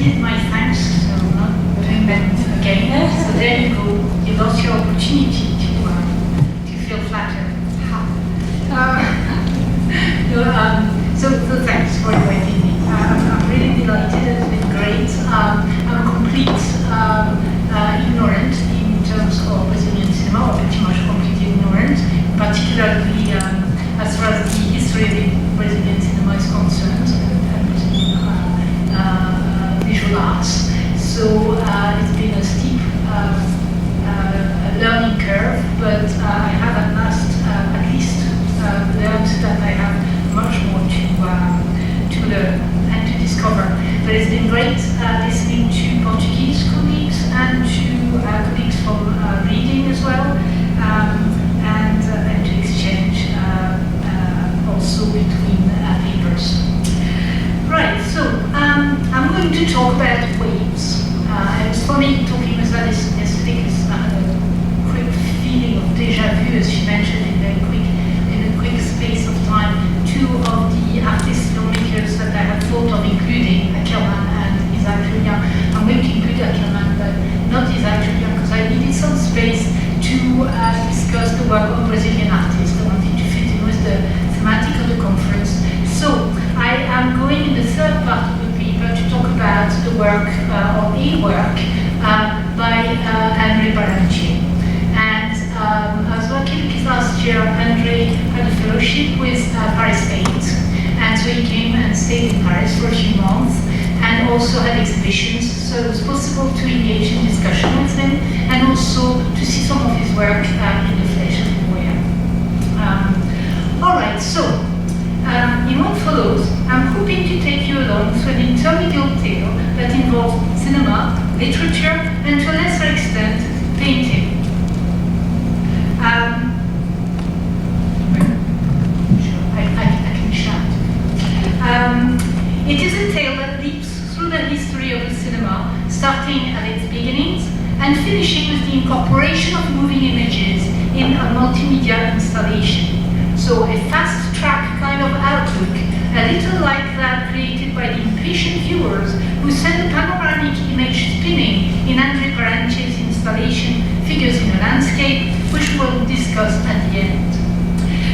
did my thanks, so I'm not doing that again. So there you go. You lost your opportunity to feel flattered. So thanks for inviting me. I'm really delighted. It's been great. I'm a complete ignorant in terms of Brazilian cinema, or pretty much completely ignorant, particularly as far as the history of Brazilian cinema is concerned, and Brazilian visual arts. So it's been a steep learning curve, but I have at last at least learned that I have much more to learn and to discover. But it's been great listening to Portuguese colleagues and to colleagues from reading as well, and to exchange also between papers. Right, so I'm going to talk about waves. It was funny talking with Alice yesterday because I had a quick feeling of déjà vu, as she mentioned, in a quick space of time. Two of the artist filmmakers that I had thought of including, Ackerman and Isaac Julien. I'm going to include Ackerman, but not Isaac Julien, because I needed some space to discuss the work of Brazilian artists. I wanted to fit in with the thematic of the conference. So I am going in the third part of the paper to talk about the work, or a work, by André Paranchi. And I was lucky because last year André had a fellowship with Paris Paint, and so he came and stayed in Paris for a few months, and also had exhibitions, so it was possible to engage in discussion with him, and also to see some of his work in the flesh, as it were. All right, so in what follows, I'm hoping to take you along through an intermedial tale that involves cinema, literature, and to a lesser extent, painting. I can shout. It is a tale that leaps through the history of the cinema, starting at its beginnings and finishing with the incorporation of moving images in a multimedia installation. So a fast-track kind of outlook, a little like that created by the impatient viewers who send a panoramic image spinning in André Paranchi's installation Figures in a Landscape, which we'll discuss at the end.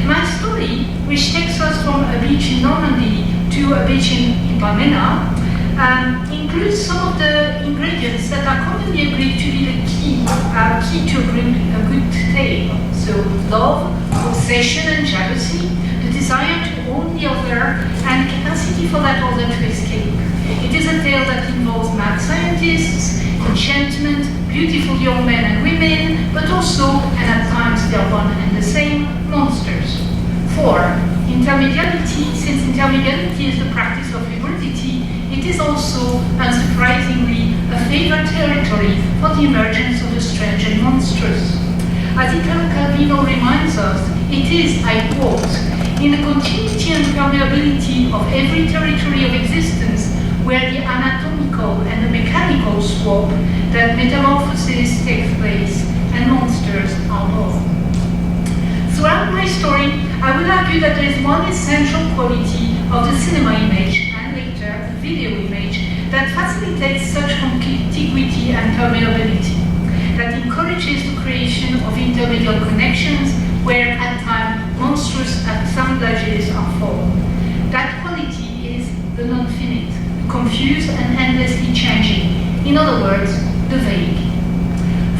My story, which takes us from a beach in Normandy to a beach in Palmena, includes some of the ingredients that are commonly agreed to be the key to a good tale. So love, obsession and jealousy, the desire to own the other, and capacity for that other to escape. It is a tale that involves mad scientists, enchantment, beautiful young men and women, but also, and at times they are one and the same, monsters. 4. Intermediality, since intermediality is the practice of hybridity, it is also, unsurprisingly, a favorite territory for the emergence of the strange and monstrous. As Italo Calvino reminds us, it is, I quote, in the continuity and permeability of every territory of existence where the anatomical and the mechanical swap that metamorphosis takes place and monsters are born. Throughout my story, I will argue that there is one essential quality of the cinema image and later the video image that facilitates such contiguity and permeability, that encourages the creation of intermedial connections where at times monstrous assemblages are formed. That quality is the non-finite, confused and endlessly changing. In other words, the vague.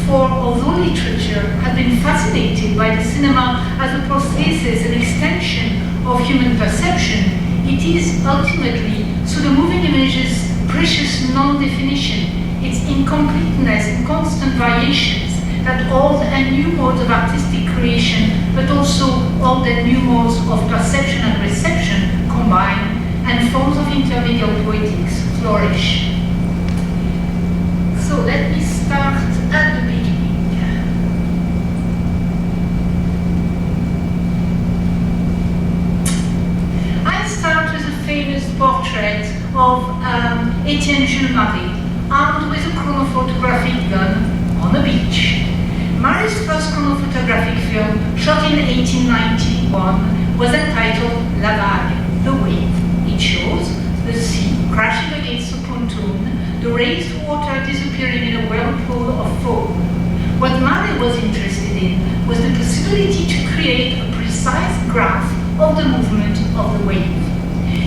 For although literature has been fascinated by the cinema as a prosthesis and extension of human perception, it is ultimately through the moving image's precious non-definition, its incompleteness and constant variations, that old and new modes of artistic creation, but also old and new modes of perception and reception combine, and forms of intermedial poetics flourish. So let me start at the beginning. I start with a famous portrait of Etienne Jules Marie, armed with a chronophotographic gun on a beach. Marie's first chronophotographic film, shot in 1891, was entitled La Vague, the wave. It shows the sea crashing against the pontoon, the the raised water disappearing in a whirlpool of foam. What Mare was interested in was the possibility to create a precise graph of the movement of the wave.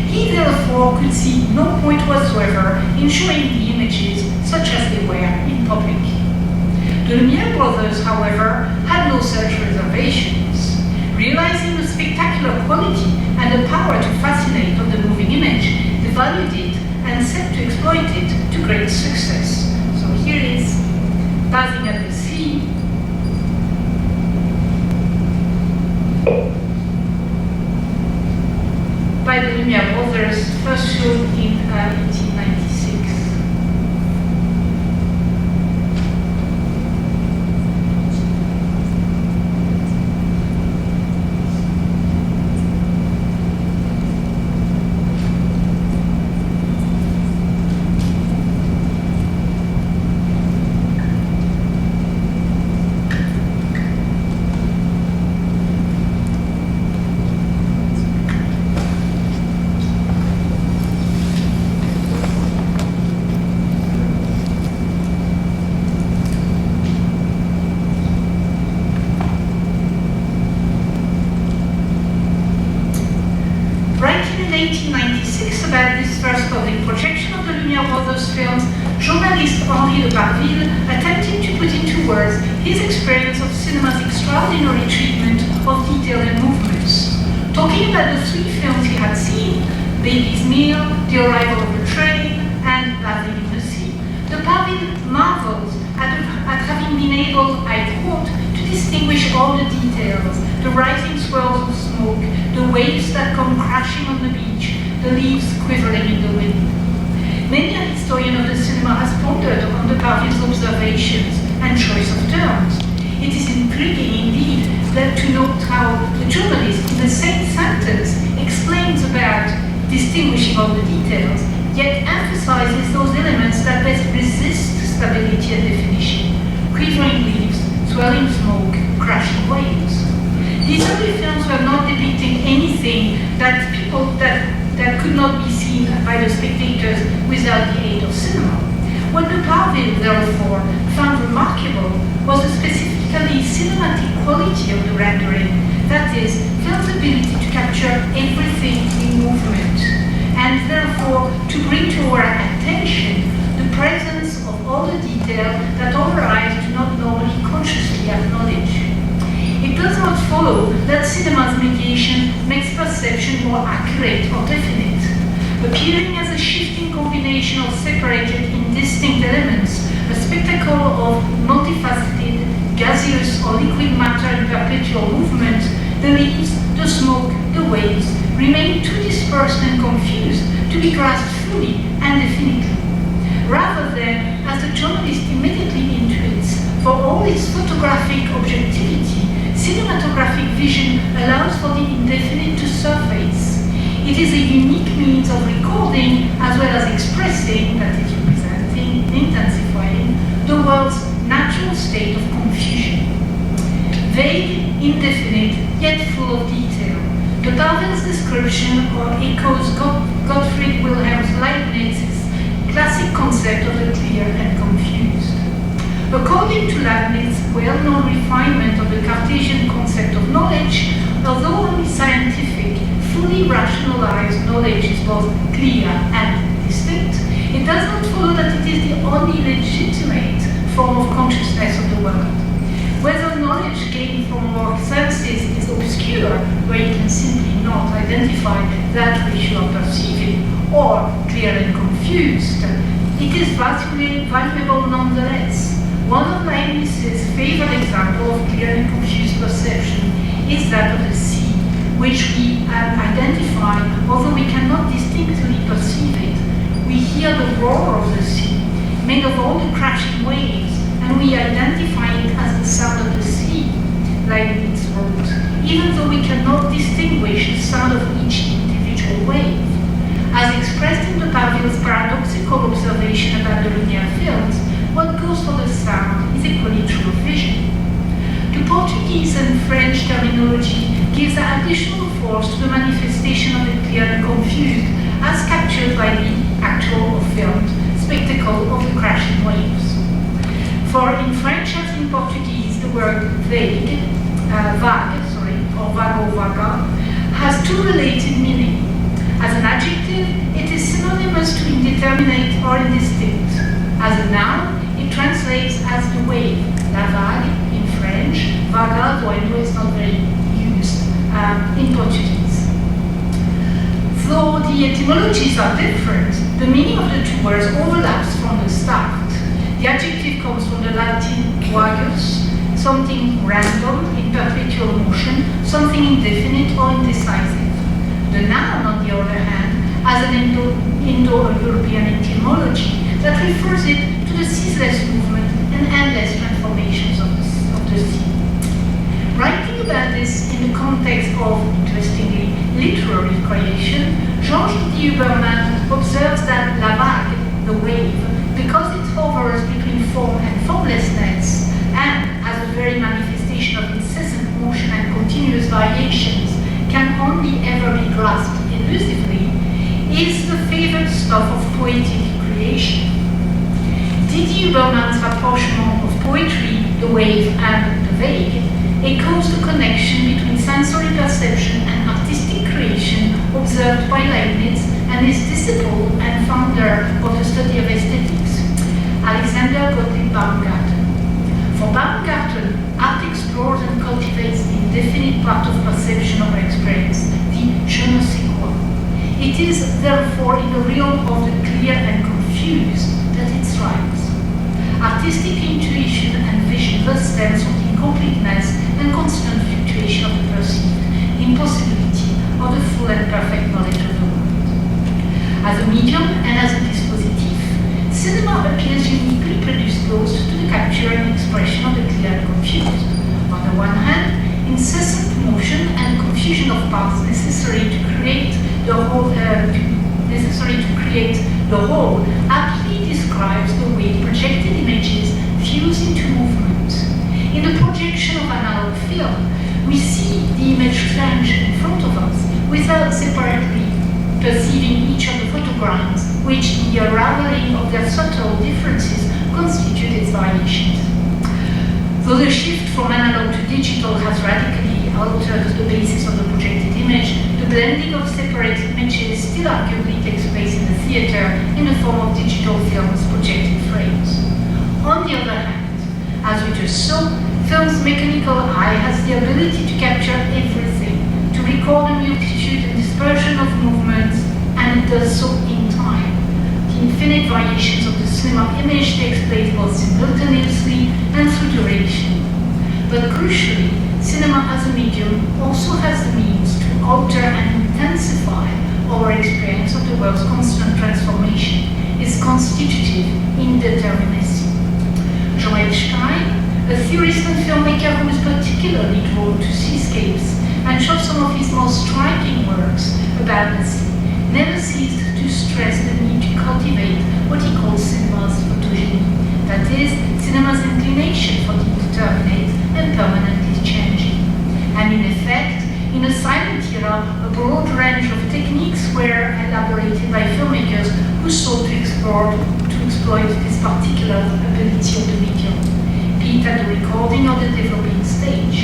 He therefore could see no point whatsoever in showing the images such as they were in public. The Lumière brothers, however, had no such reservations. Realizing the spectacular quality and the power to fascinate of the moving image, they valued it and set to exploit it to great success. So here it is, Bathing at the Sea. By the Lumière brothers, first shown in 1896. Attempted to put into words his experience of cinema's extraordinary treatment of detail and movements. Talking about the three films he had seen, Baby's Meal, The Arrival of the Train, and Bathing in the Sea, de Parville marvels at having been able, I quote, to distinguish all the details, the rising swirls of smoke, the waves that come crashing on the beach, the leaves quivering in the wind. Many a historian of the cinema has pondered on de Parville's observations and choice of terms. It is intriguing indeed that to note how the journalist in the same sentence explains about distinguishing all the details, yet emphasizes those elements that best resist stability and definition: quivering leaves, swirling smoke, crashing waves. These early films were not depicting anything that could not be seen by the spectators without the aid of cinema. What de Parville, therefore, found remarkable was the specifically cinematic quality of the rendering, that is, film's ability to capture everything in movement, and therefore to bring to our attention the presence of all the detail that our eyes do not normally consciously acknowledge. It does not follow that cinema's mediation makes perception more accurate or definite. Appearing as a shifting combination of separated, indistinct elements, a spectacle of multifaceted, gaseous or liquid matter in perpetual movement, the leaves, the smoke, the waves remain too dispersed and confused to be grasped fully and definitely. Rather than, as the journalist immediately intuits, for all its photographic objectivity, cinematographic vision allows for the indefinite to surface. It is a unique means of recording as well as expressing, that is representing, intensifying, the world's natural state of confusion. Vague, indefinite, yet full of detail. De Parville's description echoes Gottfried Wilhelm Leibniz's classic concept of the clear and confused. According to Leibniz's well-known refinement of the Cartesian concept of knowledge, although only scientific, fully rationalized knowledge is both clear and distinct, it does not follow that it is the only legitimate form of consciousness of the world. Whether knowledge gained from our senses is obscure, where you can simply not identify that which you are perceiving, or clear and confused, it is vastly valuable nonetheless. One of Leibniz's favorite examples of clear and confused perception is that of the sea, which we identify, although we cannot distinctly perceive it. We hear the roar of the sea, made of all the crashing waves, and we identify it as the sound of the sea, Leibniz wrote, even though we cannot distinguish the sound of each individual wave. As expressed in de Parville's paradoxical observation about the Lumière films, what goes for the sound is equally true of vision. The Portuguese and French terminology gives additional force to the manifestation of the clear and confused as captured by the actual or filmed spectacle of For in French as in Portuguese, the word vague, or vago, vaga, has two related meanings. As an adjective, it is synonymous to indeterminate or indistinct. As a noun, it translates as the wave, la vague in French, vaga, though I know it's not very used in Portuguese. Though the etymologies are different, the meaning of the two words overlaps from the start. The adjective comes from the Latin vagus, something random, in perpetual motion, something indefinite or indecisive. The noun, on the other hand, has an Indo-European etymology that refers it to the ceaseless movement and endless transformations of the sea. Writing about this in the context of, interestingly, literary creation, Georges Huberman observes that la vague, the wave, because it hovers between form and formlessness, and as a very manifestation of incessant motion and continuous variations, can only ever be grasped elusively, is the favored stuff of poetic creation. Didier Huberman's rapprochement of poetry, the wave and the vague, echoes the connection between sensory perception and artistic creation observed by Leibniz and his disciple and founder of the study of aesthetics, Alexander Gottlieb Baumgarten. For Baumgarten, art explores and cultivates the indefinite part of perception or experience, the je ne sais quoi. It is therefore in the realm of the clear and confused that it thrives. Artistic intuition and vision thus stems from the incompleteness and constant fluctuation of the perceived, the impossibility of the full and perfect knowledge of the world. As a medium and as a dispositif, cinema appears uniquely predisposed to the capture and expression of the clear and confused. On the one hand, incessant motion and confusion of parts necessary to create the whole aptly describes the way projected images fuse into movement. In the projection of analog film, we see the image flange in front of us without separately perceiving each of the photograms, which in the unraveling of their subtle differences constitute its variations. Though the shift from analog to digital has radically altered the basis of the projected image, the blending of separate images still arguably takes place in the theater in the form of digital films projected frames. On the other hand, as we just saw, film's mechanical eye has the ability to capture everything, to record a multitude and dispersion of movements, and it does so in time. The infinite variations of the cinema image takes place both simultaneously and through duration. But crucially, cinema as a medium also has the means to alter and intensify our experience of the world's constant transformation, its constitutive indeterminacy. Joel Stein, a theorist and filmmaker who is particularly drawn to seascapes and shows some of his most striking works about the sea, never ceased to stress the need to cultivate what he calls cinema's photogeny, that is, cinema's inclination for the indeterminate and permanently changing. And in effect, in a silent era, a broad range of techniques were elaborated by filmmakers who sought to exploit this particular ability of the medium, be it at the recording or the developing stage.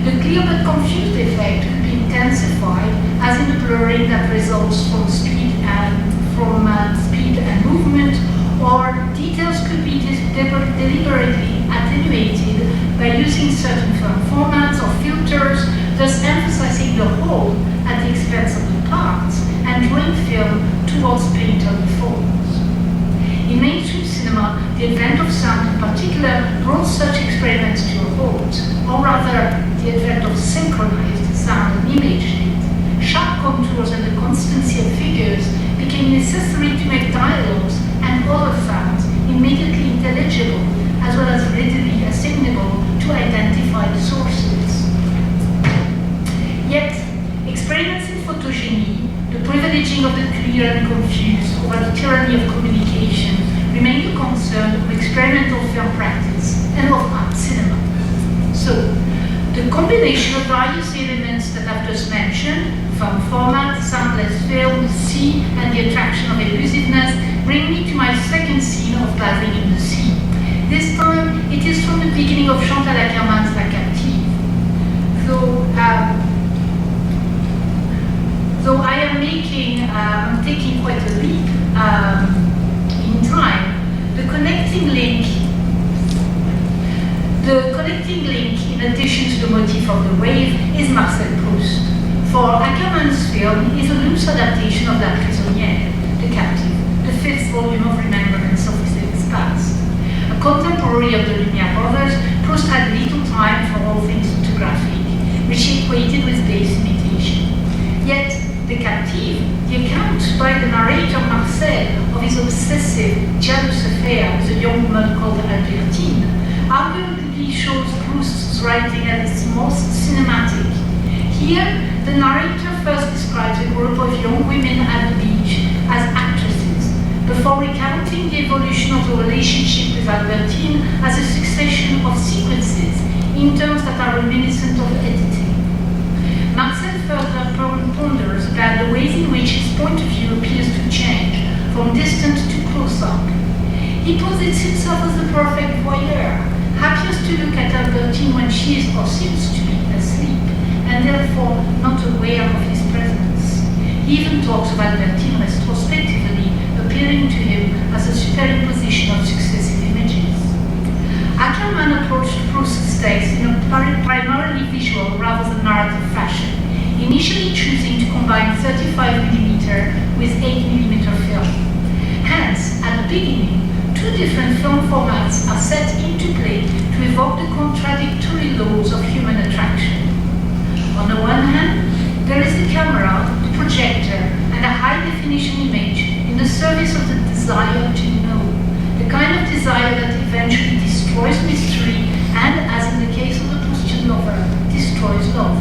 The clear but confused effect could be intensified as in the blurring that results from speed and movement, or details could be deliberately attenuated by using certain film formats or filters, thus emphasizing the whole at the expense of the parts and drawing film towards painterly forms. In mainstream cinema, the advent of sound in particular brought such experiments to a halt, or rather, the advent of synchronized sound and image did. Sharp contours and the constancy of figures became necessary to make dialogues and other sounds immediately intelligible, as well as readily ascertainable to identify the sources. Yet, experiments in photogeny, the privileging of the clear and confused over the tyranny of communication, remain the concern of experimental film practice and of art cinema. So, the combination of various elements that I've just mentioned, film format, soundless film, sea, and the attraction of elusiveness, bring me to my second scene of bathing in the sea. This time, is from the beginning of Chantal Ackermann's La Captive. Though I am taking quite a leap in time, the connecting link, in addition to the motif of the wave, is Marcel Proust. For Ackermann's film is a loose adaptation of La Prisonnière, The Captive, the fifth volume of Remembrance of His Past. A contemporary of the Lumière brothers, Proust had little time for all things photographic, which he equated with base imitation. Yet, The Captive, the account by the narrator Marcel of his obsessive, jealous affair with a young woman called Albertine, arguably shows Proust's writing at its most cinematic. Here, the narrator first describes a group of young women at the beach as actresses, before recounting the evolution of the relationship with Albertine as a succession of sequences in terms that are reminiscent of editing. Marcel further ponders about the ways in which his point of view appears to change, from distant to close-up. He posits himself as the perfect voyeur, happiest to look at Albertine when she is or seems to be asleep, and therefore not aware of his presence. He even talks of Albertine retrospectively, appearing to him as a superimposition of successive images. Ackermann approached Proust's text in a primarily visual rather than narrative fashion, initially choosing to combine 35mm with 8mm film. Hence, at the beginning, two different film formats are set into play to evoke the contradictory laws of human attraction. On the one hand, there is the camera, the projector, and a high-definition image in the service of the desire to know, the kind of desire that eventually destroys mystery and, as in the case of the Proustian lover, destroys love.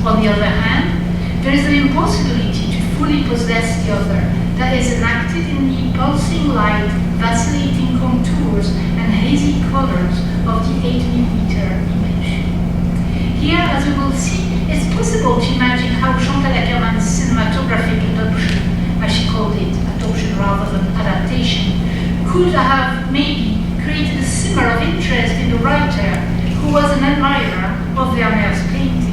On the other hand, there is the impossibility to fully possess the other that is enacted in the pulsing light, vacillating contours, and hazy colors of the 8mm image. Here, as we will see, it's possible to imagine how Chantal Ackermann's cinematographic adoption, as she called it, adoption rather than adaptation, could have maybe created a simmer of interest in the writer, who was an admirer of Vermeer's paintings.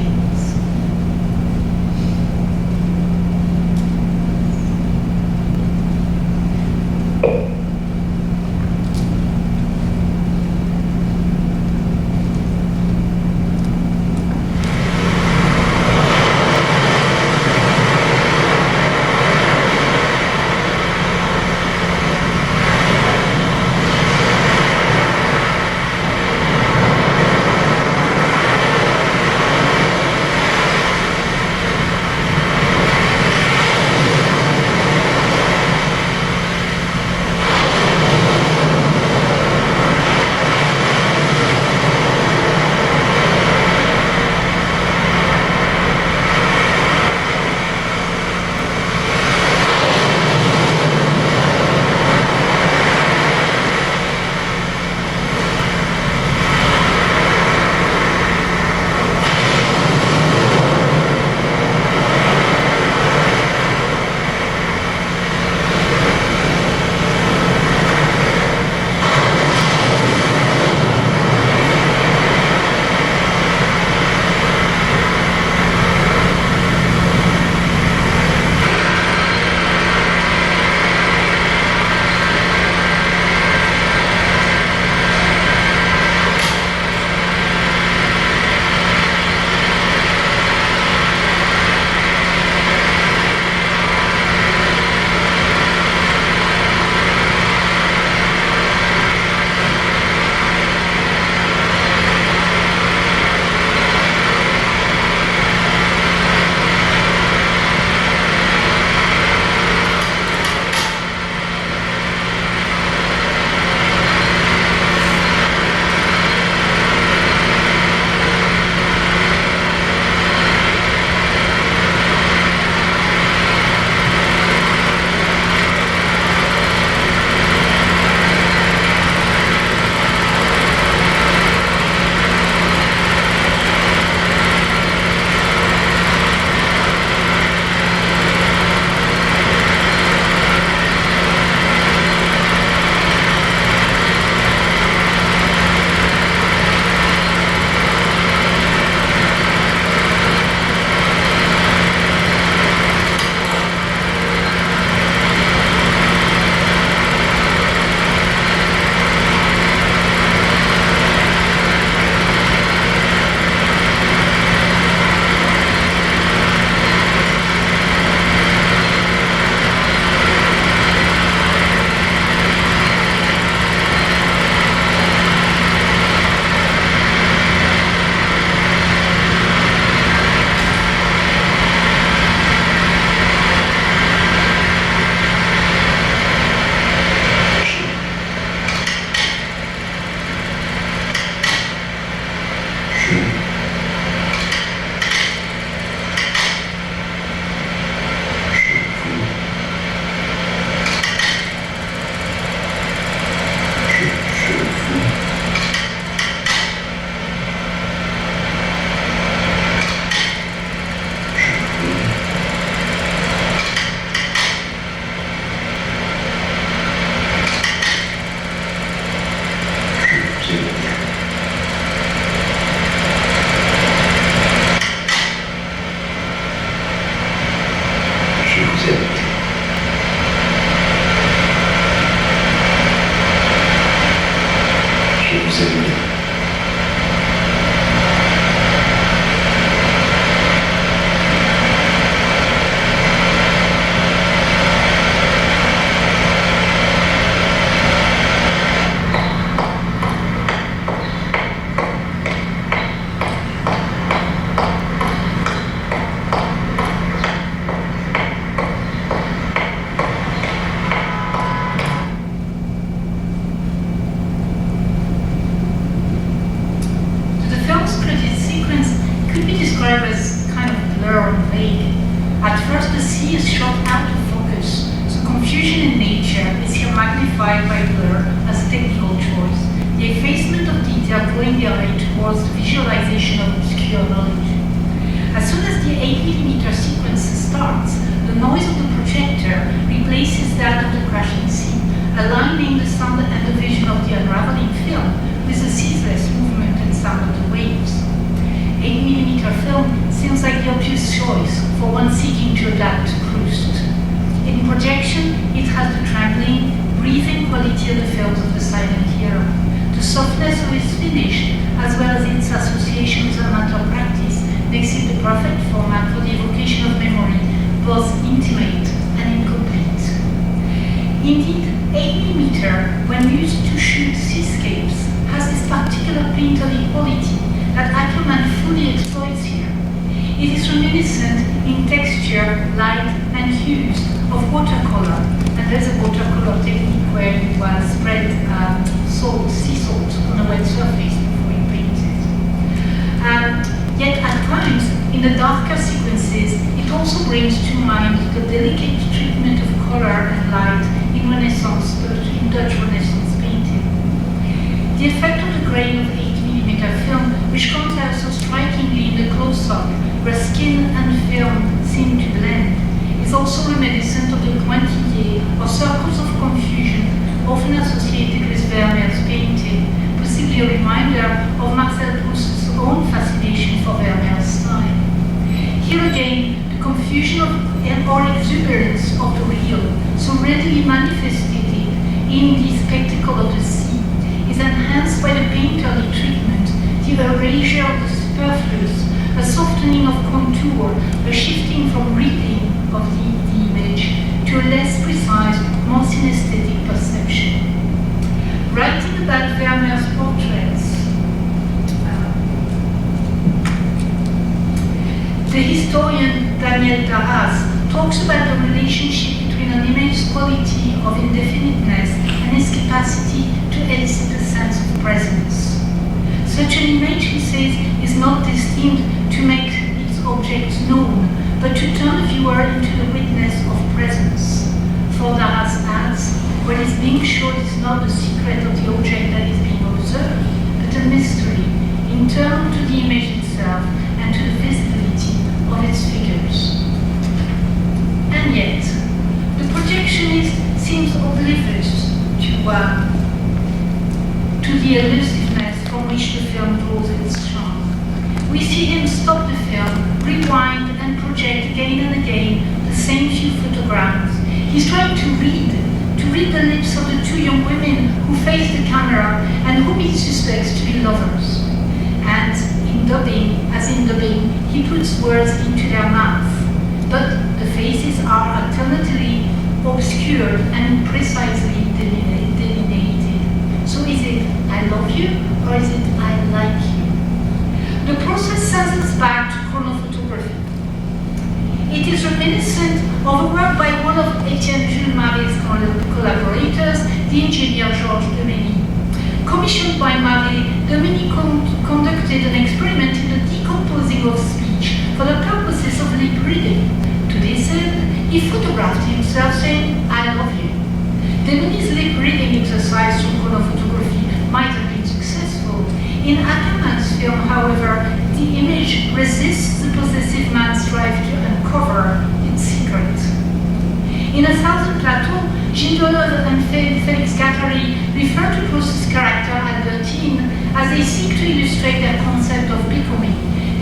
Cinemídia.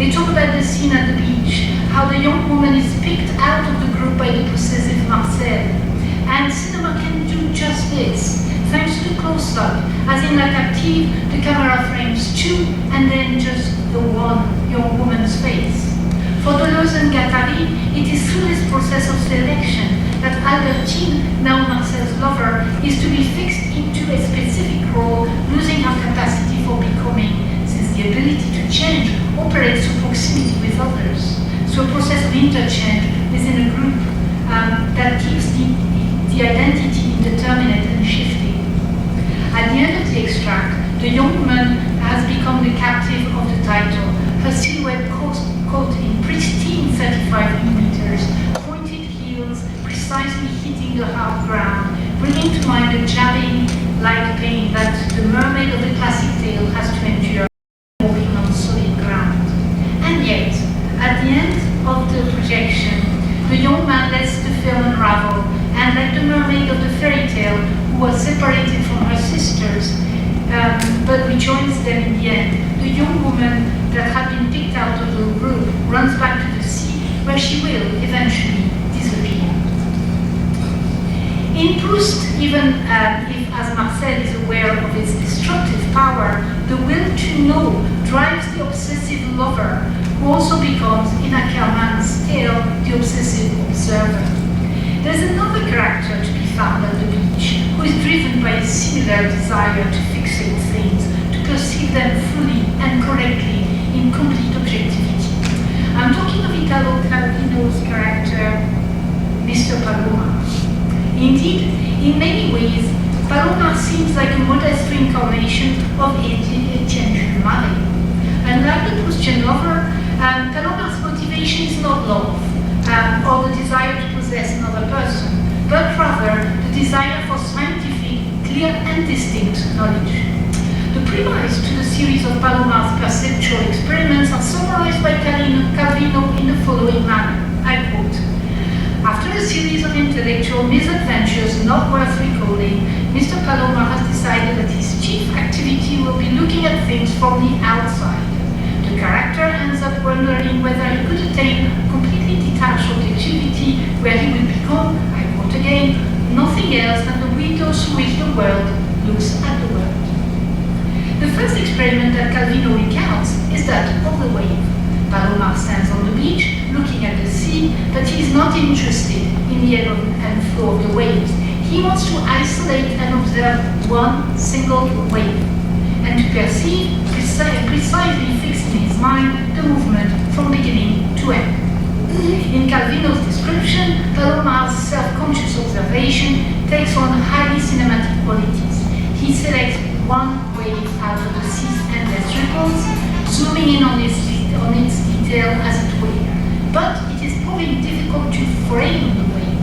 They talk about the scene at the beach, how the young woman is picked out of the group by the possessive Marcel. And cinema can do just this. Thanks to the close close-up, as in La Captive, the camera frames two and then just the one young woman's face. For Deleuze and Guattari, it is through this process of selection that Albertine, now Marcel's lover, is to be fixed into a specific role, losing her capacity for becoming, since the ability to change operates through proximity with others, through a process of interchange within a group that keeps the identity indeterminate and shifting. At the end of the extract, the young woman has become the captive of the title, her silhouette caught in pristine 35mm, pointed heels precisely hitting the hard ground, bringing to mind the jabbing-like pain that the mermaid of the classic tale has to endure walking on solid ground. And yet, at the end of the projection, the young man lets the film unravel, and like the mermaid of the fairy tale, who was separated from her sisters, but rejoins them in the end, the young woman that had been picked out of the group runs back to the sea, where she will eventually disappear. In Proust, even if, as Marcel is aware of its destructive power, the will to know drives the obsessive lover, who also becomes, in Ackermann's tale, the obsessive observer. There's another character to be found at the beach, who is driven by a similar desire to fixate things, to perceive them fully and correctly in complete objectivity. I'm talking of Italo Calvino's character, Mr. Paloma. Indeed, in many ways, Paloma seems like a modest reincarnation of Etienne Jules-Marie. Unlike the Proustian lover, Paloma's motivation is not love, or the desire to possess another person, but rather the desire for scientific, clear and distinct knowledge. The premise to the series of Paloma's perceptual experiments are summarized by Calvino in the following manner, I quote, "After a series of intellectual misadventures not worth recalling, Mr. Paloma has decided that his chief activity will be looking at things from the outside. The character ends up wondering whether he could attain completely detached objectivity, where he will become, I quote again, nothing else than the window through which the world looks at the world." The first experiment that Calvino recounts is that of the wave. Paloma stands on the beach, looking at the sea, but he is not interested in the ebb and flow of the waves. He wants to isolate and observe one single wave, and to perceive, precisely fixed in his mind, the movement from beginning to end. In Calvino's description, Paloma's self-conscious observation takes on highly cinematic qualities. He selects one wave out of the sea's endless ripples, zooming in on its detail as it were. But it is proving difficult to frame the wave,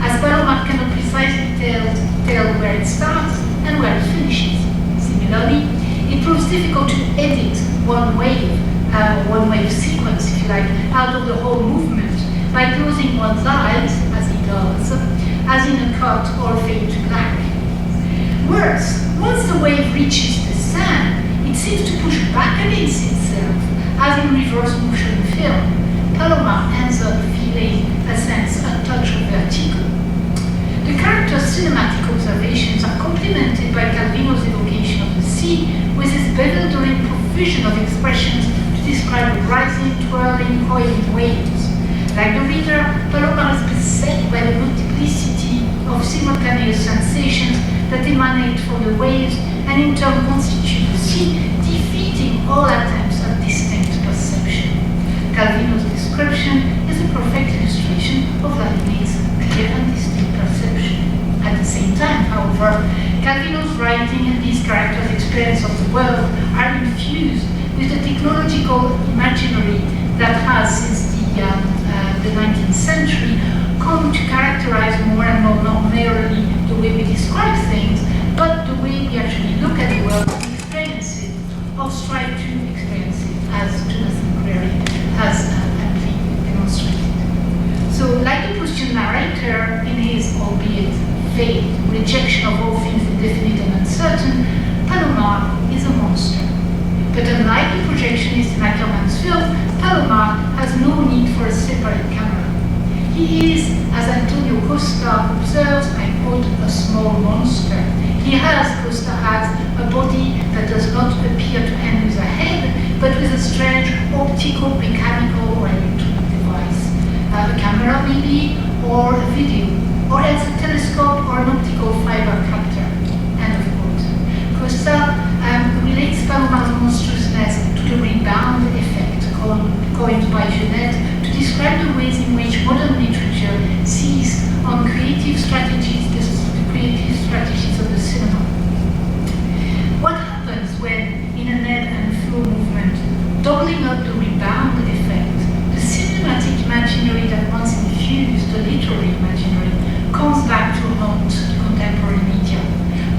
as Paloma cannot precisely tell where it starts and where it finishes. Similarly, it proves difficult to edit one wave sequence, if you like, out of the whole movement by closing one's eyes, as he does, as in a cut or fade to black. Worse, once the wave reaches the sand, it seems to push back against itself, as in reverse motion film. Paloma ends up feeling a sense, a touch of vertigo. The character's cinematic observations are complemented by Calvino's evocation of the sea, with its bewildering provision of expressions to describe rising, twirling, coiling waves. Like the reader, Paloma is beset by the multiplicity of simultaneous sensations that emanate from the waves and in turn constitute the sea, defeating all attempts at distinct perception. Calvino's description is a perfect illustration of Leibniz's clear and distinct perception. At the same time, however, Calvino's writing and these characters' experience of the world are infused with the technological imaginary that has, since the 19th century, come to characterize more and more not merely the way we describe things, but the way we actually look at the world and experience it, or strive to experience it, as Jonathan Crary has aptly demonstrated. So, like the Proustian narrator in his, albeit vague, rejection of all things indefinite and uncertain, Paloma is a monster. But unlike the projectionist in Ackermann's film, Paloma has no need for a separate camera. He is, as Antonio Costa observes, I quote, a small monster. Costa has a body that does not appear to end with a head, but with a strange optical, mechanical, or electronic device. A camera maybe, or a video, or else a telescope or an optical fiber captor. End of quote. Costa relates Palomar's monstrousness to the rebound effect coined by Beugnet to describe the ways in which modern literature seized on creative strategies of the cinema. What happens when, in an ebb and flow movement, doubling up the rebound effect, the cinematic imaginary that once infused the literary imaginary comes back to haunt contemporary media?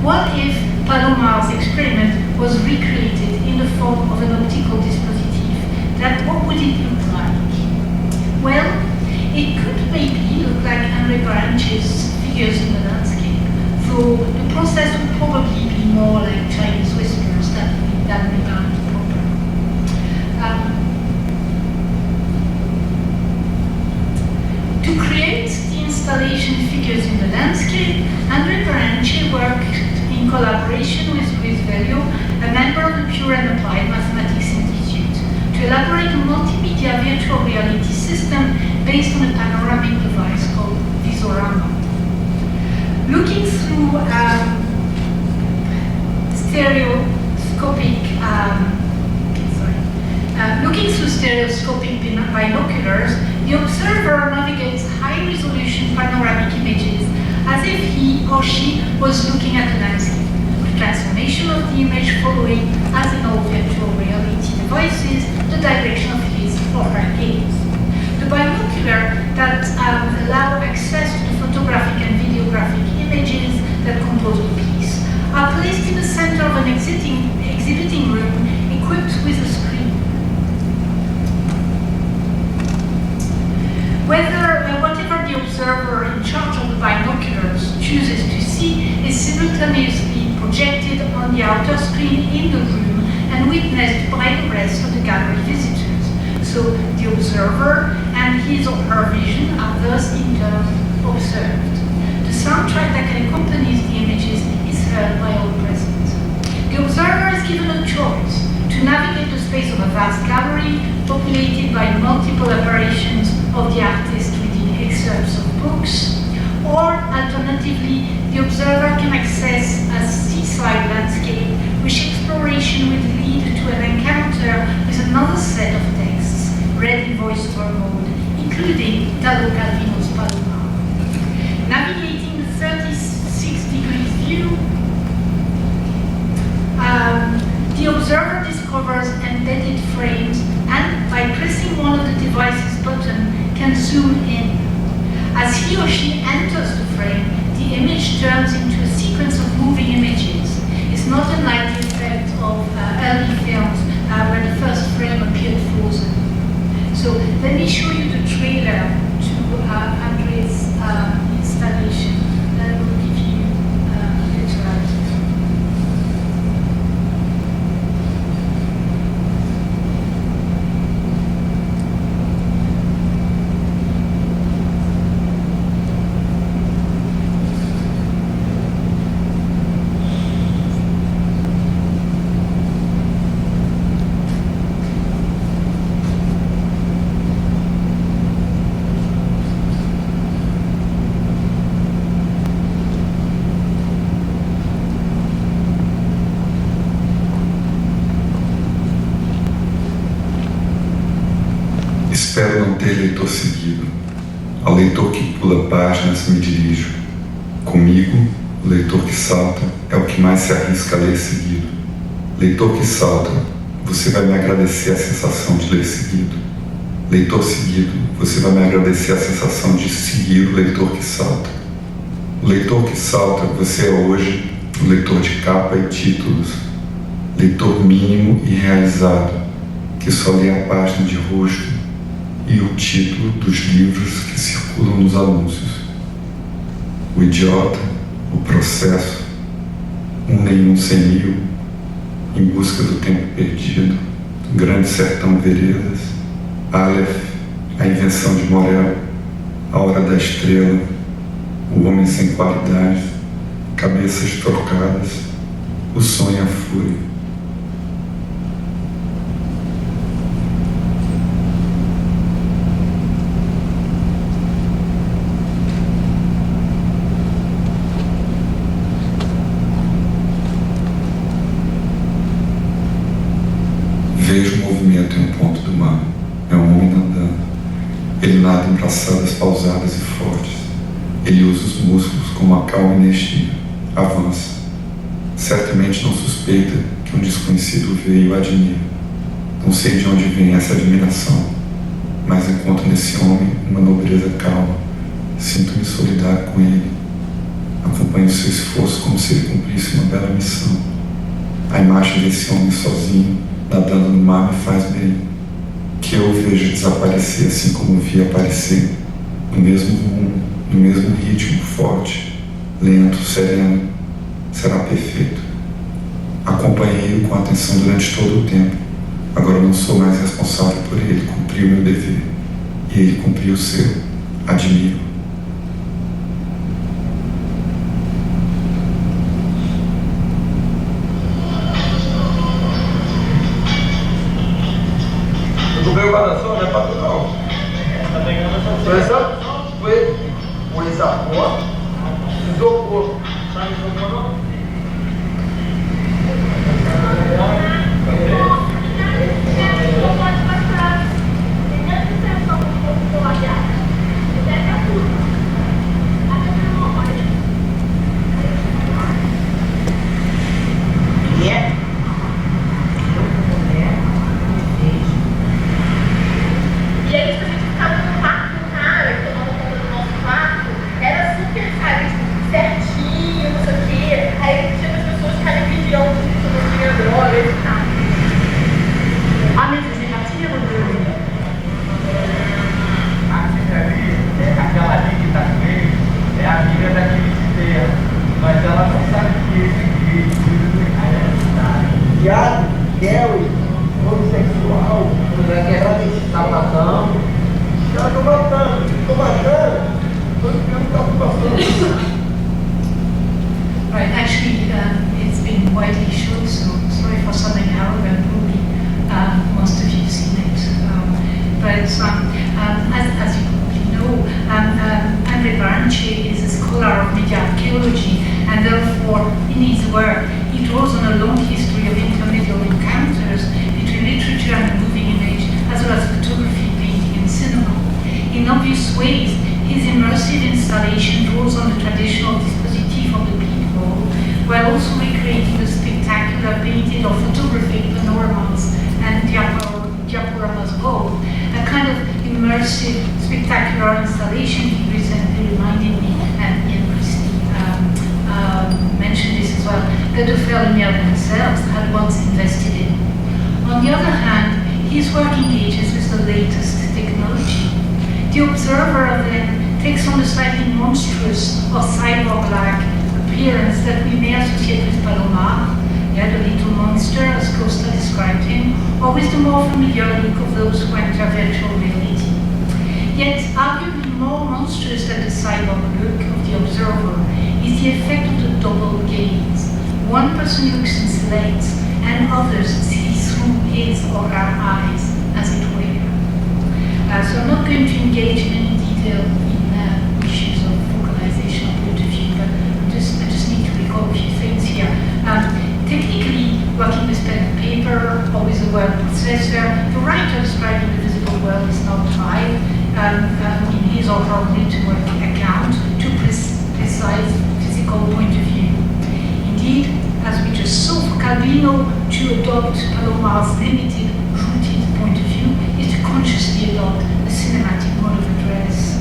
What if Palomar's experiment was recreated in the form of an optical dispositif? What would it look like? Well, it could maybe look like Henri Baranche's Figures in the Landscape, though the process would probably be more like Chinese whispers than rebound proper. To create the installation Figures in the Landscape, Henri Baranche worked in collaboration with Luis Velio, a member of the Pure and Applied Mathematics Institute, to elaborate a multimedia virtual reality system based on a panoramic device called Visorama. Looking through stereoscopic binoculars, the observer navigates high-resolution panoramic images as if he or she was looking at a landscape, with transformation of the image following, as in all virtual reality devices, the direction of his or her gaze. The binocular that allow access to the photographic and videographic images that compose the piece are placed in the center of an exhibiting room equipped with a screen. Whatever the observer in charge of the binoculars chooses to see is simultaneously projected on the outer screen in the room and witnessed by the rest of the gallery visitors. So the observer and his or her vision are thus in turn observed. The soundtrack that accompanies the images is heard by all present. The observer is given a choice to navigate the space of a vast gallery populated by multiple apparitions of the artist within excerpts of books, or alternatively, the observer can access a seaside landscape which exploration will lead to an encounter with another set of texts, read in voiceover mode, including Italo Calvino's Palomar. Navigating the 36-degree view, the observer discovers embedded frames and, by pressing one of the device's buttons, can zoom in. As he or she enters the frame, the image turns into a sequence of moving images. It's not unlike the effect of early films where the first frame appeared frozen. So let me show you the trailer to Andre's installation. That will give you a better idea. Espero não ter leitor seguido. Ao leitor que pula páginas me dirijo. Comigo, o leitor que salta é o que mais se arrisca a ler seguido. Leitor que salta, você vai me agradecer a sensação de ler seguido. Leitor seguido, você vai me agradecer a sensação de seguir o leitor que salta. O leitor que salta, você é hoje o leitor de capa e títulos. Leitor mínimo e realizado, que só lê a página de rosto e o título dos livros que circulam nos anúncios. O idiota, o processo, nenhum sem mil, em busca do tempo perdido, grande sertão veredas, Aleph, a invenção de Morel, a hora da estrela, o homem sem qualidades, cabeças trocadas, o sonho e a fúria. Vejo o movimento em um ponto do mar. É um homem nadando. Ele nada em braçadas pausadas e fortes. Ele usa os músculos com uma calma energia. Avança. Certamente não suspeita que um desconhecido vê e o admira. Não sei de onde vem essa admiração, mas encontro nesse homem uma nobreza calma. Sinto-me solidário com ele. Acompanho seu esforço como se ele cumprisse uma bela missão. A imagem desse homem sozinho nadando no mar me faz bem, que eu o veja desaparecer assim como vi aparecer, no mesmo rumo, no mesmo ritmo, forte, lento, sereno, será perfeito. Acompanhei-o com atenção durante todo o tempo, agora não sou mais responsável por ele, cumpri o meu dever, e ele cumpriu o seu, admiro. Preparação, não é patrão. Tá pegando essa foi o isopor, isopor. Sabe isopor não? Não pode passar. Tem a sensação do olhar. Deve a tudo. Até que não pode. Mulher? E aí, tipo, a gente ficava no quarto do cara, que tomava conta do nosso quarto, era super, sabe, certinho, não sei o quê. Aí tinha as pessoas ficarem vigiando se não tinha droga e tal. Amigos negativos, Aquele ali, aquela ali que tá com ele, é a amiga daquele de terra. Mas ela não sabe que esse aqui viado, Gary, homossexual, Sapatão. ela tô matando, todo mundo tá passando. Right, actually, it's been widely shown, so sorry for sounding arrogant, probably most of you have seen it. But as you probably know, Andre Barnche is a scholar of media archaeology, and therefore, in his work, he draws on a long history of intermedial encounters between literature and the moving image, as well as photography, painting, and cinema. In obvious ways, his immersive installation draws on the traditional dispositif of the people, while also recreating the spectacular painted or photographic panoramas and diaporamas both, a kind of immersive, spectacular installation he recently reminded me, and Ian Christie mentioned this as well, that the Lumière themselves had once invested in. On the other hand, his work engages with the latest technology. The observer then takes on a slightly monstrous or cyborg-like appearance that we may associate with Palomar, the little monster as Costa described him, or with the more familiar look of those who enter virtual reality. Yet, arguably more monstrous than the cyborg look of the observer is the effect of the double gaze. One person looks and selects, and others see through his or her eyes, as it were. So I'm not going to engage in any detail in issues of focalization or point of view, but I just need to recall a few things here. Technically, working with pen and paper or with a word processor, the writer describing the visible world is not tied in his or her network account to precise physical point of view. Indeed, as we just saw, for Calvino to adopt Palomar's limited, rooted point of view is to consciously adopt a cinematic mode of address.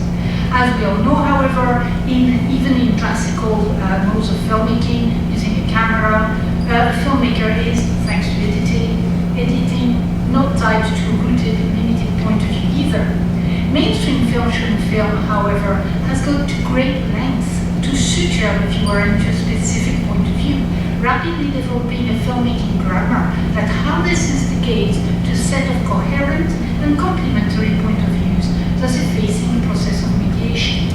As we all know, however, even in classical modes of filmmaking, using a camera, a filmmaker is, thanks to editing, not tied to a rooted, limited point of view either. Mainstream film, however, has gone to great lengths to suture the viewer into a specific point of view, rapidly developing a filmmaking grammar that harnesses the gaze to a set of coherent and complementary point of views, thus effacing the process of mediation.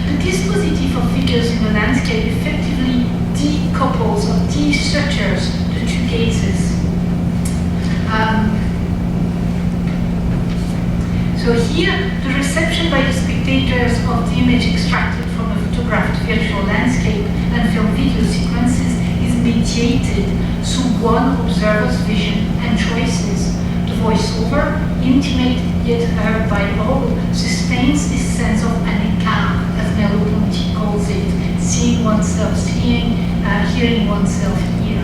But dispositif of figures in the landscape effectively decouples or destructures the two cases. So here, the reception by the spectators of the image extracted from a photographed virtual landscape and film video sequences is mediated through one observer's vision and choices. The voiceover, intimate yet heard by all, sustains this sense of an écart, as Merleau-Ponty calls it, seeing oneself seeing, hearing oneself hear.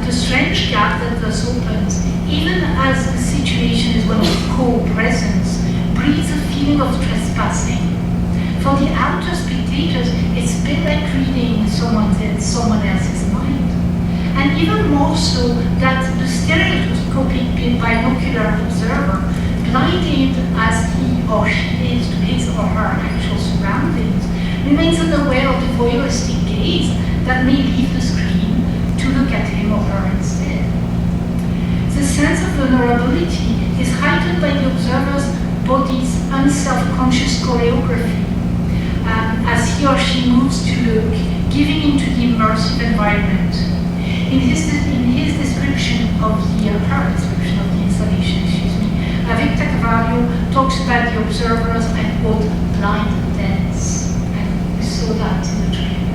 The strange gap that thus opens, even as the situation is one of co-presence, breeds a feeling of trespassing. For the outer spectators, it's a bit like reading someone else's mind. And even more so that the stereoscopic binocular observer, blinded as he or she is to his or her actual surroundings, remains unaware of the voyeuristic gaze that may leave the screen to look at him or her instead. The sense of vulnerability is heightened by the observer's body's unself-conscious choreography as he or she moves to look, giving into the immersive environment. In his description of her description of the installation, Victor Carvalho talks about the observers and quote, blind dance. And we saw that in the trailer.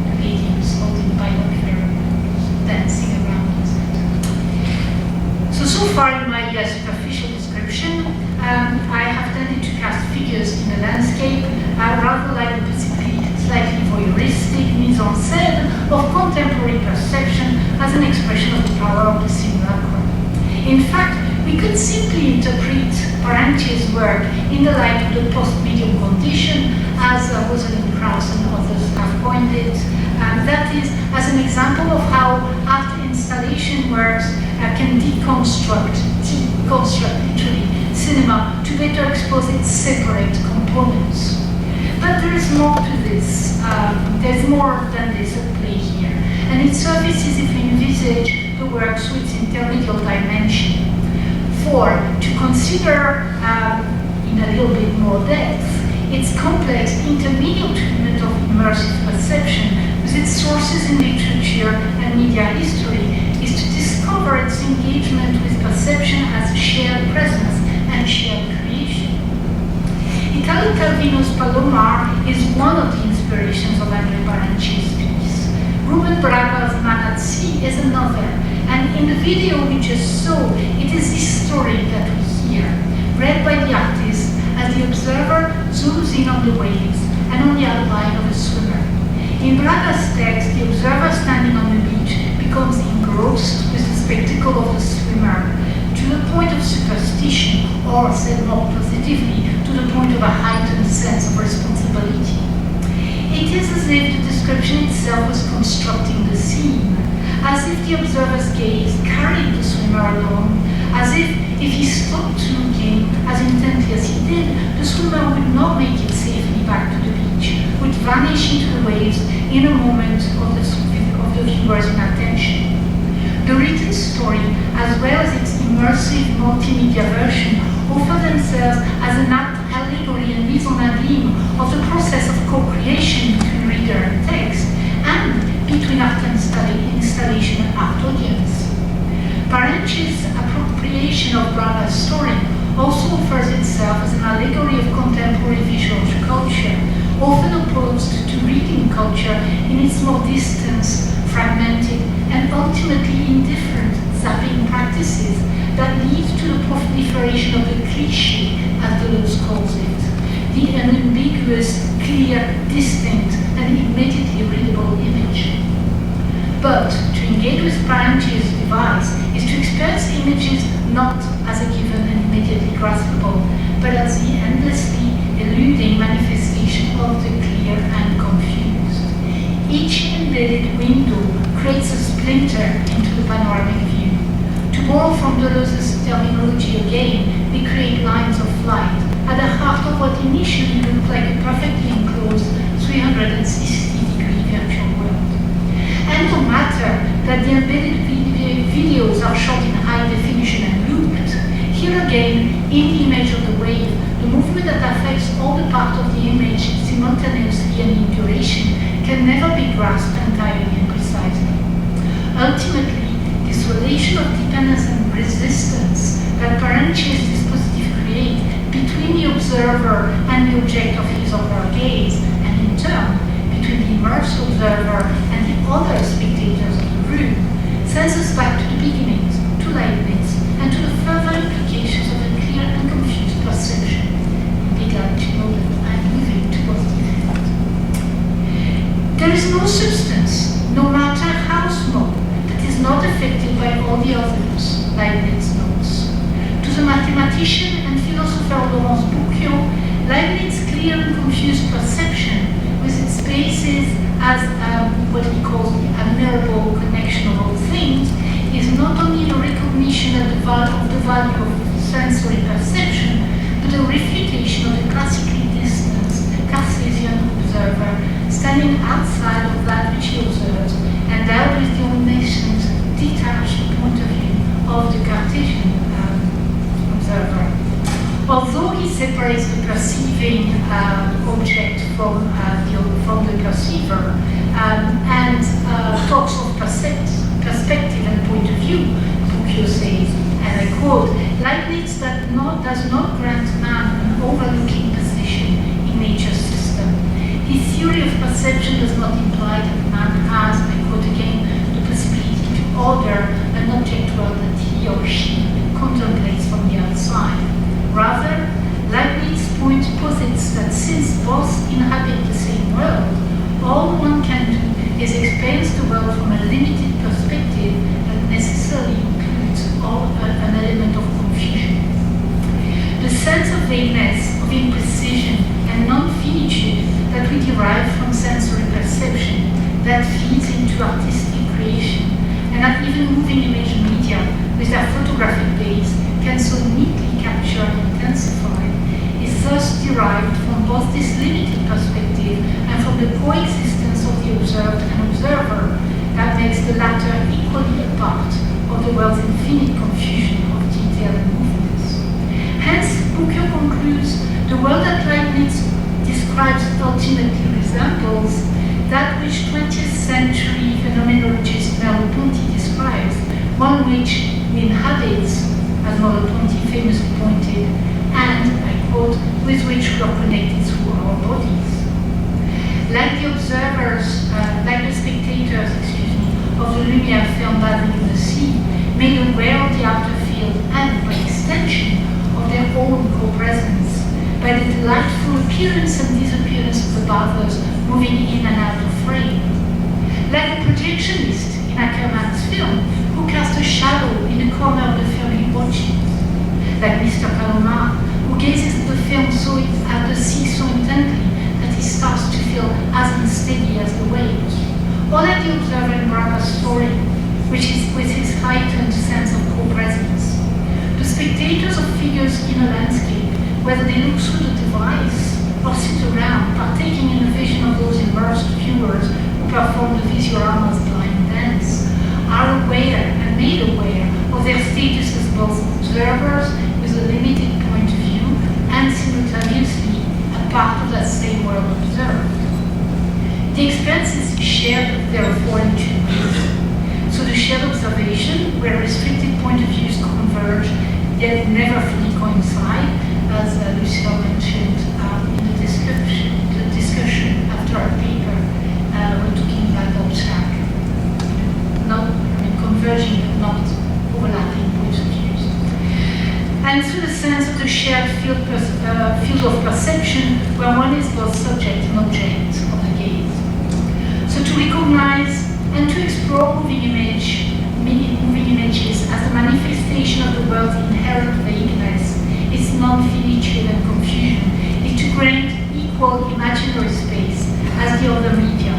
The lady who's holding binocular dancing around us. So far in my superficial description, I have tended to cast figures in the landscape rather like the slightly voyeuristic mise-en-scène of contemporary perception as an expression of the power of the simulacrum. In fact, we could simply interpret Parenti's work in the light of the post-medium condition, as Rosalind Krauss and others have coined it. That is, as an example of how art installation works can deconstruct literally cinema to better expose its separate components. But there is more to this. There's more than this at play here. And it services if we envisage the work through its intermedial dimension. For to consider in a little bit more depth its complex intermedial treatment of immersive perception with its sources in literature and media history is to discover its engagement with perception as shared presence and shared creation. Italo Calvino's Palomar is one of the inspirations of André Paranci's piece. Ruben Braga's Man at Sea is another, and in the video we just saw, it is this story that we hear, read by the artist as the observer zooms in on the waves and on the outline of a swimmer. In Braga's text, the observer standing on the beach becomes engrossed with the spectacle of the swimmer, to the point of superstition, or said more positively, to the point of a heightened sense of responsibility. It is as if the description itself was constructing the scene, as if the observer's gaze carried the swimmer along, as if he stopped looking as intently as he did, the swimmer would not make it safely back to the beach, would vanish into the waves in a moment of the viewer's inattention. The written story, as well as its immersive multimedia version, offer themselves as an allegory and mise en abîme of the process of co-creation between reader and text, and between art installation and art audience. Paranci's appropriation of Braga's story also offers itself as an allegory of contemporary visual culture, often opposed to reading culture in its more distant, fragmented, and ultimately indifferent zapping practices that lead to the proliferation of the cliché, as Deleuze calls it, the unambiguous, clear, distinct, and immediately readable image. But to engage with Paranci's device is to experience images not as a given and immediately graspable, but as the endlessly eluding manifestation of the clear and confused. Each embedded window creates a splinter into the panoramic view. To borrow from Deleuze's terminology again, they create lines of light at the heart of what initially looked like a perfectly enclosed 360-degree virtual world. And no matter that the embedded videos are shot in high definition and looped, here again, in the image of the wave, the movement that affects all the part of the image simultaneously and in duration can never be grasped entirely and precisely. Ultimately, this relation of dependence and resistance that Parenches' dispositif create between the observer and the object of his or her gaze, and in turn, between the immersed observer and the other spectators of the room, sends us back to the beginnings, to Leibniz, and to the further implications of a clear and confused perception. Be glad to know that I'm moving towards the end. There is no substance, no matter how small, that is not affected by all the others, Leibniz notes. To the mathematician and philosopher Laurence Boucquet, Leibniz's clear and confused perception, with its basis as what he calls the admirable connection of all things, is not only a recognition of the value of sensory perception, but a refutation of the classically distanced Cartesian observer standing outside of that which he observes, and that with the omniscient, detached point of view of the Cartesian observer. Although he separates the perceiving object from the perceiver and talks of perspective and point of view, Boucquet says, and I quote, Leibniz does not grant man an overlooking position in nature's system. His theory of perception does not imply that man has, I quote again, the possibility to order an object world that he or she contemplates from the outside. Rather, Leibniz's point posits that since both inhabit the same world, all one can do is experience the world from a limited perspective that necessarily includes an element of confusion. The sense of vagueness, of imprecision, and non-finitude that we derive from sensory perception, that feeds into artistic creation, and that even moving image media, with their photographic base, can so neatly capture and intensify, is thus derived from both this limited perspective and from the coexistence of the observed and observer that makes the latter equally a part of the world's infinite confusion of detail and movements. Hence, Boucquet concludes, the world that Leibniz describes ultimately resembles that which 20th century phenomenologist Merleau-Ponty describes, one which we inhabits, as Merleau-Ponty famously pointed, and, I quote, with which we are connected through our bodies. Like the observers, like the spectators, of the Lumière film Bathing in the Sea, made aware of the outer field and, by extension, of their own co-presence, by the delightful appearance and disappearance of the bathers moving in and out of frame. Like the projectionist in Ackerman's film, who cast a shadow in the corner of the film he watches. Like Mr. Palomar, who gazes at the film at the sea so intently that he starts to feel as unsteady as the waves. Or like the observer in Braca's story, which is with his heightened sense of co-presence. The spectators of figures in a landscape, whether they look through the device or sit around, partaking in the vision of those immersed viewers who perform the Visiorama's blind dance, are aware and made aware of their status as both observers with a limited point of view and simultaneously a part of that same world observed. The experience is shared, therefore, in two ways. So the shared observation, where restricted point of views converge, yet never fully coincide, as Lucille mentioned in the discussion after our paper, we're talking about object, converging but not overlapping points of views. And through the sense of the shared field of perception, where one is both subject and object of the gaze. So to recognize and to explore moving images as the manifestation of the world's inherent vagueness, its non-finitude and confusion, is to grant equal imaginary space as the other media,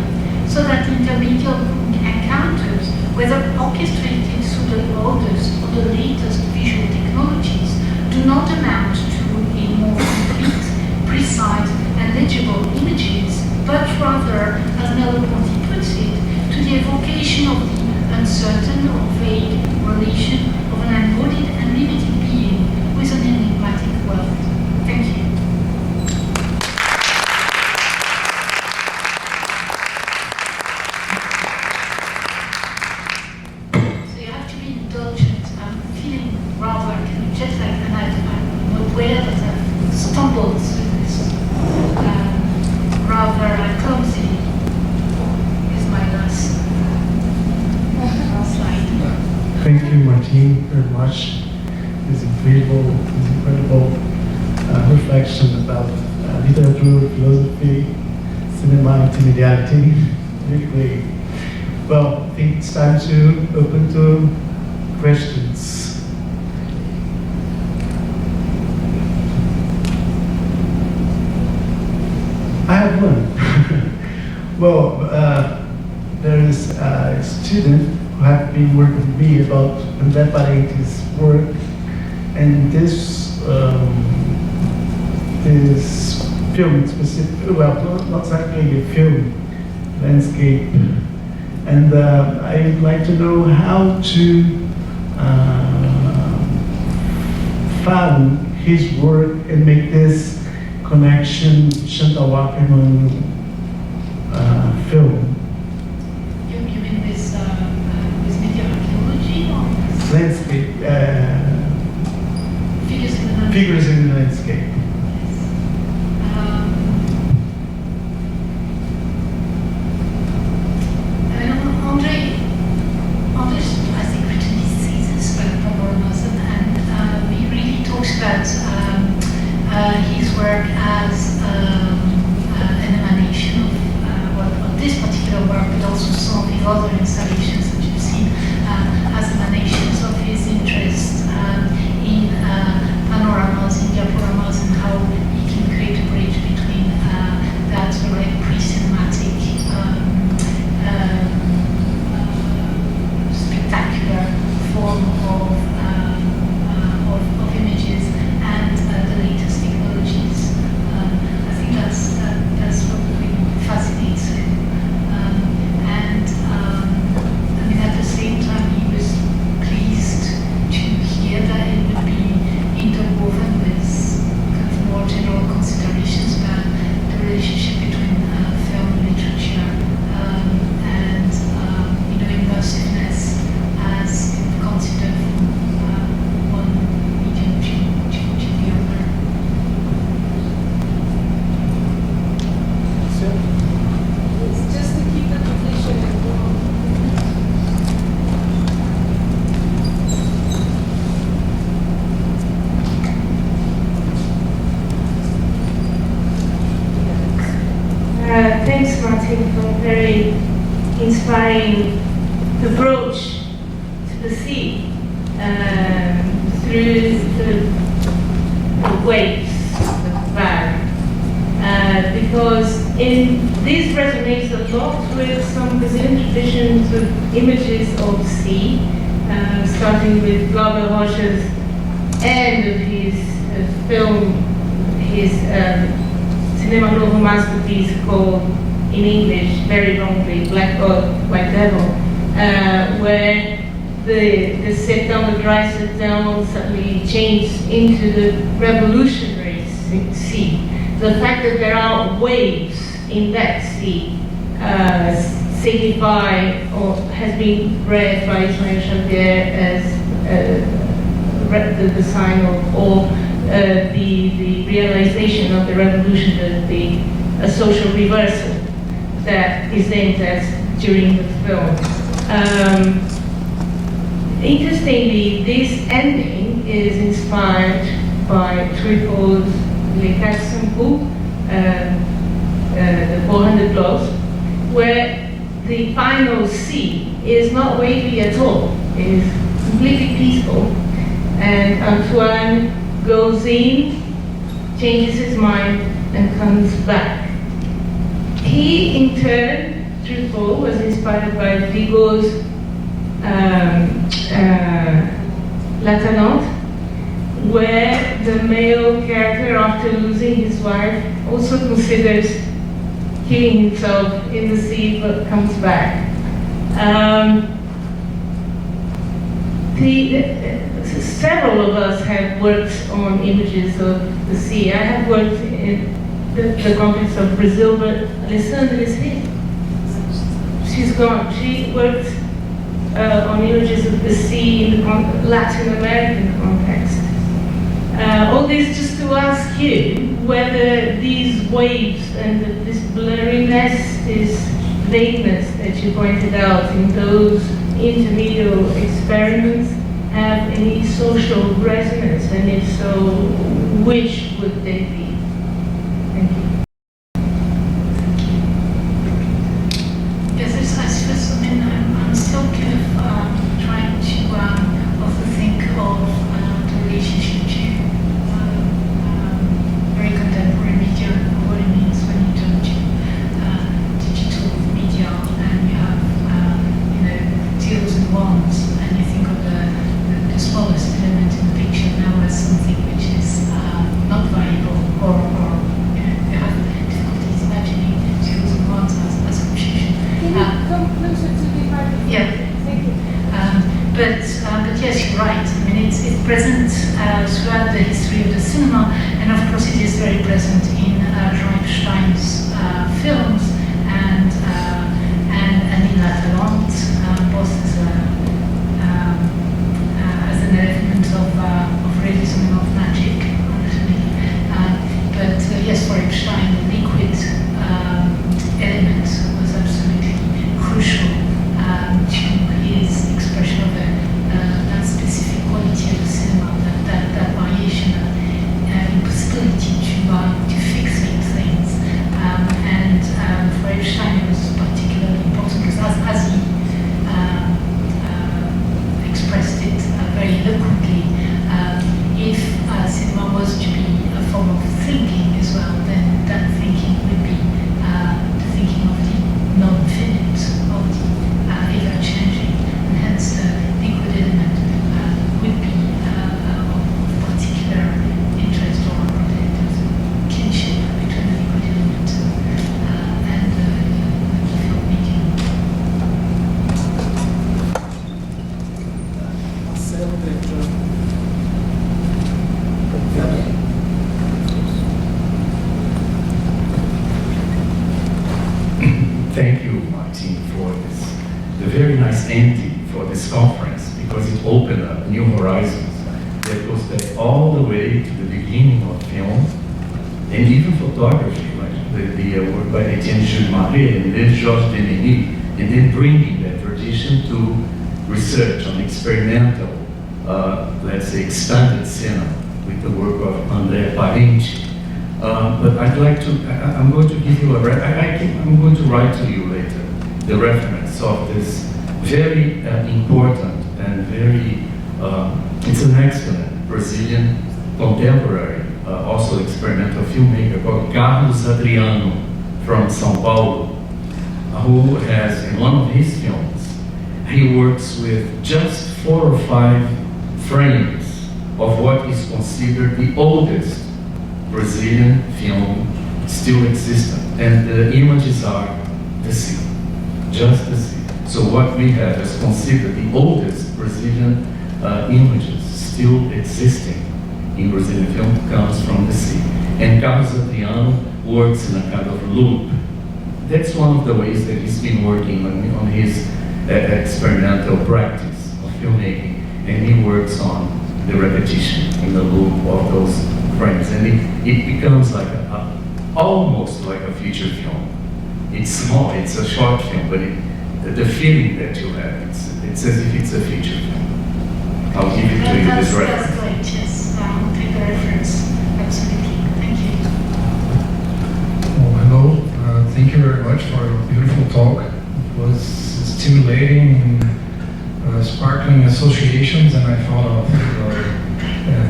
so that intermedial encounters, whether orchestrated through the oldest or the latest visual technologies, do not amount to a more complete, precise, and legible images, but rather, as Merleau-Ponty puts it, to the evocation of the uncertain or vague relation of an embodied and limited being with an enigmatic world. Thank you. thank you, Martine, very much. This incredible reflection about literature, philosophy, cinema, intermediality. Really great. Well, I think it's time to open to questions. I have one. Well, there is a student who have been working with me about contemplating his work, and this film specific, well, not exactly a film, landscape, and I would like to know how to found his work and make this connection Chantal Wackerman film. You mean this media archaeology or Landscape, figures in the landscape? figures in the landscape. Andre's, I think, written his thesis for Amazon, and he really talks about his work as an emanation of this particular work, but also some of the other installations that you've seen as emanations of his interest in panoramas, in diaporamas, and how he can create a bridge between that sort of pre-cinematic spectacular form of images and the latest technologies. I think that's what really fascinates him. I mean, at the same time, he was pleased to hear that it would be interwoven with kind of more general considerations about the relationship between film and literature and immersiveness as considered from one medium to the other. It's just to keep the completion and go on. Thanks, Martine, for a very inspiring approach to the sea through the waves of man. Because this resonates a lot with some Brazilian traditions of images of sea, starting with Glauber Rocha's end of his film, his cinema novo masterpiece called, in English, very wrongly, Black God, White Devil, where the set-down, the dry set-down suddenly changed into the revolutionary sea. The fact that there are waves in that sea signify, or has been read by Ismail Xavier as the sign of, or the realization of the revolution, a social reversal that is aimed at during the film. Interestingly, this ending is inspired by Truffaut's Les 400 coups, the 400 blows, where the final sea is not wavy at all. It is completely peaceful, and Antoine goes in, changes his mind, and comes back. He, in turn, Truffaut was inspired by Vigo's La Talente, where the male character, after losing his wife, also considers killing himself in the sea, but comes back. Several of us have worked on images of the sea. I have worked in the context of Brazil, but Alessandra is here. She's gone. She worked on images of the sea in the Latin American context. All this just to ask you whether these waves and this blurriness, this vagueness that you pointed out in those intermedial experiments have any social resonance, and if so, which would they be? Thank you. Yes, I suppose, I'm still kind of trying to also think of the relationship to very contemporary media, and what it means when you turn to digital media and you have, zeros and ones, and you think of the smallest element in the picture now as something which is not valuable, or you have difficulties imagining zeros and ones as confusion. Can you come closer to the microphone? Yeah. Thank you. But yes, you're right. I mean, it's present throughout the history of the cinema, and of course it is very present in Stein's films and in La Talente, both as an element of realism and of magic, actually. But yes, for Stein, the liquid element was absolutely crucial to his expression of that specific quality of the cinema, that variation, impossibility to fixate things. And for Einstein, it was particularly important because as he expressed it very eloquently, if cinema was to be a form of thinking as well, then that thinking would be the thinking of the non-finite, of the ever-changing, and hence the liquid element would be of particular interest, or there's a kinship between the liquid element and the film medium. Marcelo, diretor. Thank you, Martine, for this, the very nice ending for this conference, because it opened up new horizons that goes back all the way to the beginning of film and even photography, like the work by Etienne Jules Marais and then Georges Denis, and then bringing that tradition to research on experimental, let's say, expanded cinema with the work of Andrea Parenti. But I'd like to, I'm going to give you I'm going to write to you later the reference of this very important and very, it's an excellent Brazilian contemporary, also experimental filmmaker called Carlos Adriano from São Paulo, who has, in one of his films, he works with just 4 or 5 frames of what is considered the oldest Brazilian film still existent, and the images are the sea, just the sea. So what we have is considered the oldest Brazilian images still existing in Brazilian film comes from the sea. And Carlos Adriano works in a kind of loop. That's one of the ways that he's been working on his experimental practice of filmmaking, and he works on the repetition in the loop of those frames, and it becomes like almost like a feature film. It's small, it's a short film, but the feeling that you have, it's as if it's a feature film. I'll give it to you this reference. That's great, yes. I'll take the reference. Absolutely. Thank you. Well, hello. Thank you very much for your beautiful talk. It was stimulating, sparkling associations, and I thought of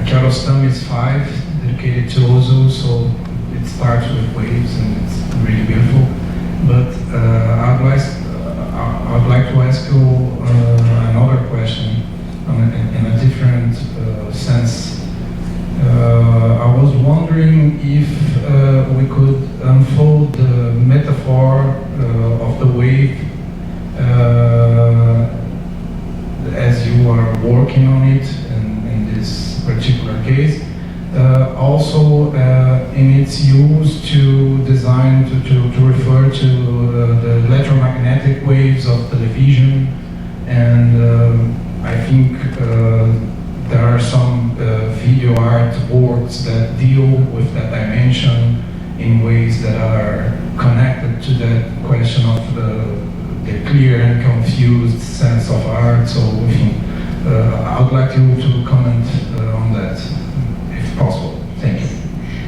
Kiarostami's 5, dedicated to Ozu, so it starts with waves and it's really beautiful. But I'd like to ask you another question in a different sense. I was wondering if we could unfold the metaphor of the wave as you are working on it in this particular case. Also in its use to design, to refer to the electromagnetic waves of television, and I think there are some video art works that deal with that dimension in ways that are connected to that question of the clear and confused sense of art. So I would like you to comment on that, if possible. Thank you.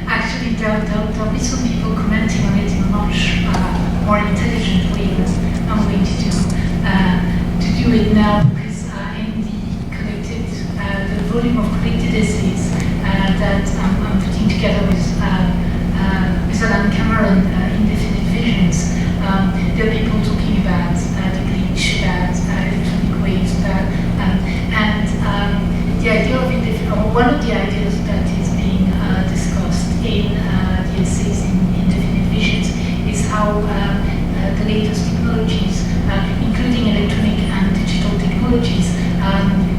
Actually, there'll be some people commenting on it in a much more intelligent way than I'm going to do it now, because in the volume of collected essays that I'm putting together with Alan Cameron, Indefinite Visions, there are people talking about the glitch, about electronic waves, and the idea of one of the ideas that is being discussed in the essays in Indefinite Visions is how the latest technologies, including electronic and digital technologies,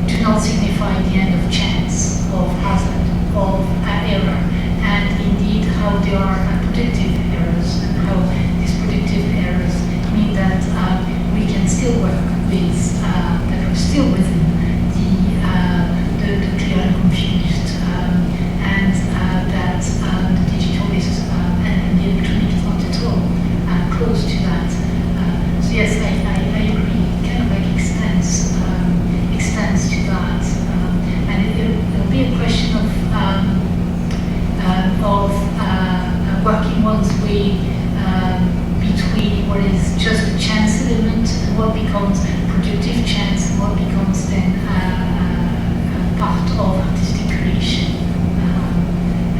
do not signify the end of chance, of hazard, of error, and indeed how they are predictive errors, and how these predictive errors mean that we can still work with, that are still within the clear and confused, and that the digital is, and the electronic is not at all close to that. So yes, I agree, it kind of like extends to that, and it'll be a question of working one's way between what is just a chance element and what becomes productive chance and what becomes then part of artistic creation.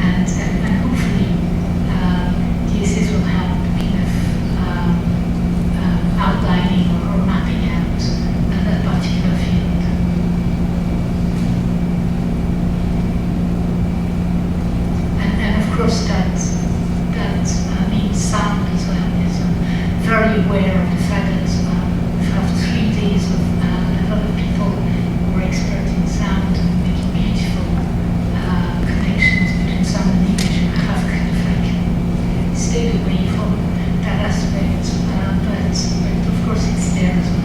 And hopefully the essays will help kind of outlining or mapping out that particular field. And of course that means sound as well. Yes, I'm very aware of the fact that we have 3 days of a lot of people who are expert in sound and making beautiful connections between sound and image, and I have kind of like stayed away from that aspect, but of course it's there as well.